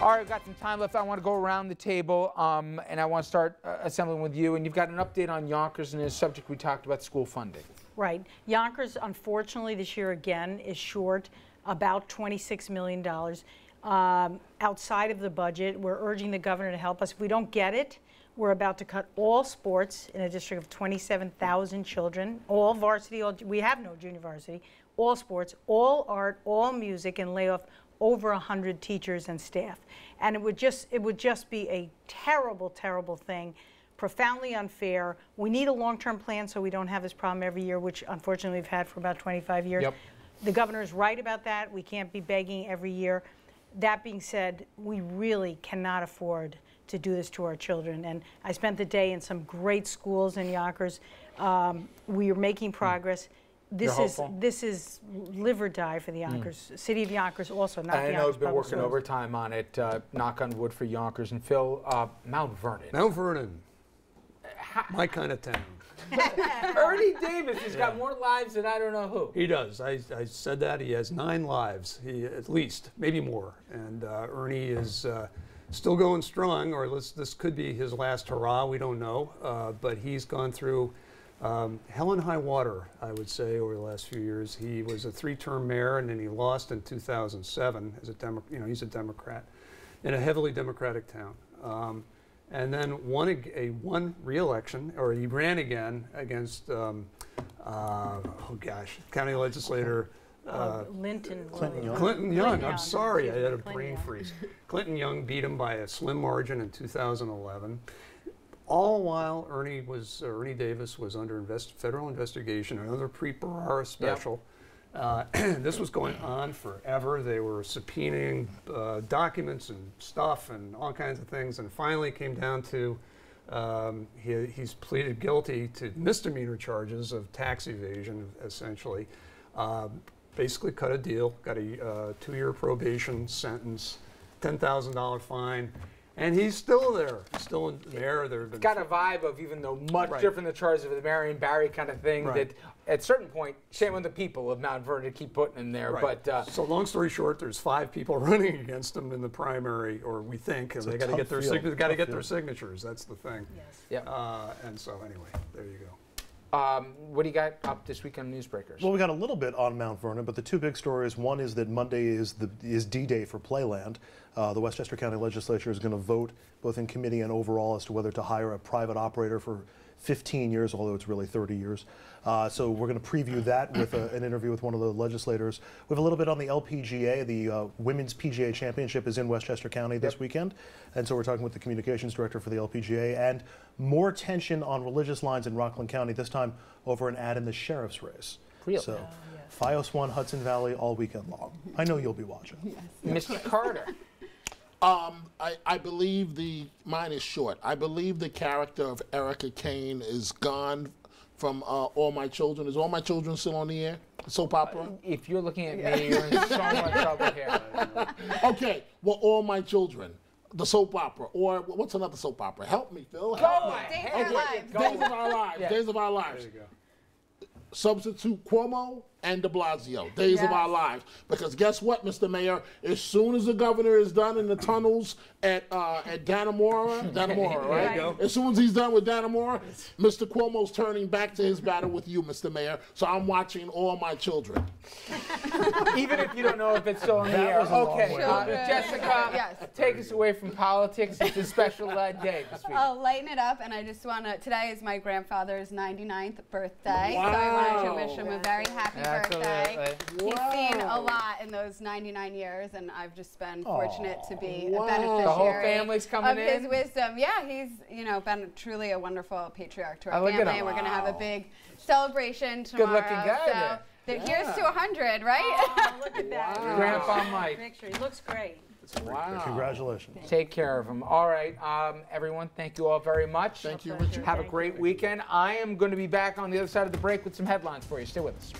All right, we've got some time left. I want to go around the table, and I want to start assembling with you. And you've got an update on Yonkers and the subject we talked about, school funding. Right. Yonkers, unfortunately, this year again is short about $26 million. Outside of the budget, we're urging the governor to help us. If we don't get it, we're about to cut all sports in a district of 27,000 children, all varsity, we have no junior varsity, all sports, all art, all music, and lay off over 100 teachers and staff. And it would just be a terrible, terrible thing, profoundly unfair. We need a long-term plan so we don't have this problem every year, which unfortunately we've had for about 25 years. Yep. The governor is right about that. We can't be begging every year. That being said, we really cannot afford to do this to our children. And I spent the day in some great schools in Yonkers. We are making progress. This is live or die for the Yonkers, city of Yonkers also, not the Yonkers. I know you've been working overtime on it, knock on wood for Yonkers. And Phil, Mount Vernon. Mount Vernon, my kind of town. Ernie Davis has got more lives than I don't know who. He does. I said that. He has 9 lives, at least, maybe more. And Ernie is still going strong, or this could be his last hurrah. We don't know. But he's gone through hell and high water, I would say, over the last few years. He was a 3-term mayor, and then he lost in 2007 as a he's a Democrat in a heavily Democratic town. And then won re-election, or he ran again against, county legislator Clinton Young. I'm sorry, I had a brain freeze. Clinton Young beat him by a slim margin in 2011. All while Ernie Davis was under federal investigation, another pre-Barrara special. Yep. This was going on forever. They were subpoenaing documents and stuff and all kinds of things, and finally came down to he's pleaded guilty to misdemeanor charges of tax evasion, essentially. Basically cut a deal, got a 2-year probation sentence, $10,000 fine. And he's still there, still in there. It's got a vibe of, even though much different the charges of the Marion Barry kind of thing, that at a certain point, shame on the people of Mount Vernon to keep putting in there. Right. But so long story short, there's 5 people running against him in the primary, or we think, and they got to get their signatures. That's the thing. Yes. Yep. And so anyway, there you go. What do you got up this week on Newsbreakers? Well, we got a little bit on Mount Vernon, but the 2 big stories, one is that Monday is D-Day for Playland. The Westchester County Legislature is going to vote both in committee and overall as to whether to hire a private operator for 15 years, although it's really 30 years. So we're going to preview that with an interview with one of the legislators. We have a little bit on the LPGA. The Women's PGA Championship is in Westchester County this weekend. And so we're talking with the communications director for the LPGA. And more tension on religious lines in Rockland County, this time over an ad in the sheriff's race. Really? So Fios 1, Hudson Valley, all weekend long. I know you'll be watching. Yes. Mr. Carter. I believe mine is short. I believe the character of Erica Kane is gone from All My Children. Is All My Children still on the air? Soap opera? If you're looking at me, you're in so much trouble here. Okay, well, All My Children, the soap opera, or what's another soap opera? Help me, Phil. Help me. Days of Our Lives. Days of Our Lives. There you go. Substitute Cuomo and de Blasio, Days of Our Lives. Because guess what, Mr. Mayor? As soon as the governor is done in the tunnels at Dannemora, right? As soon as he's done with Dannemora, Mr. Cuomo's turning back to his battle with you, Mr. Mayor. So I'm watching All My Children. Even if you don't know if it's still on the air. Okay, Jessica, take us away from politics. It's a special day this week. I'll lighten it up, and I just want to, today is my grandfather's 99th birthday, so I wanted to wish him a very happy birthday. He's seen a lot in those 99 years, and I've just been fortunate to be a beneficiary the whole family's coming of his wisdom. Yeah, he's been truly a wonderful patriarch to our family, and we're going to have a big celebration tomorrow. Good-looking guy so here's to 100, right? Oh, look at that. Grandpa Mike. Picture. He looks great. Wow. Congratulations. Take care of him. All right, everyone, thank you all very much. Thank you, Richard. Have a great weekend. I am going to be back on the other side of the break with some headlines for you. Stay with us.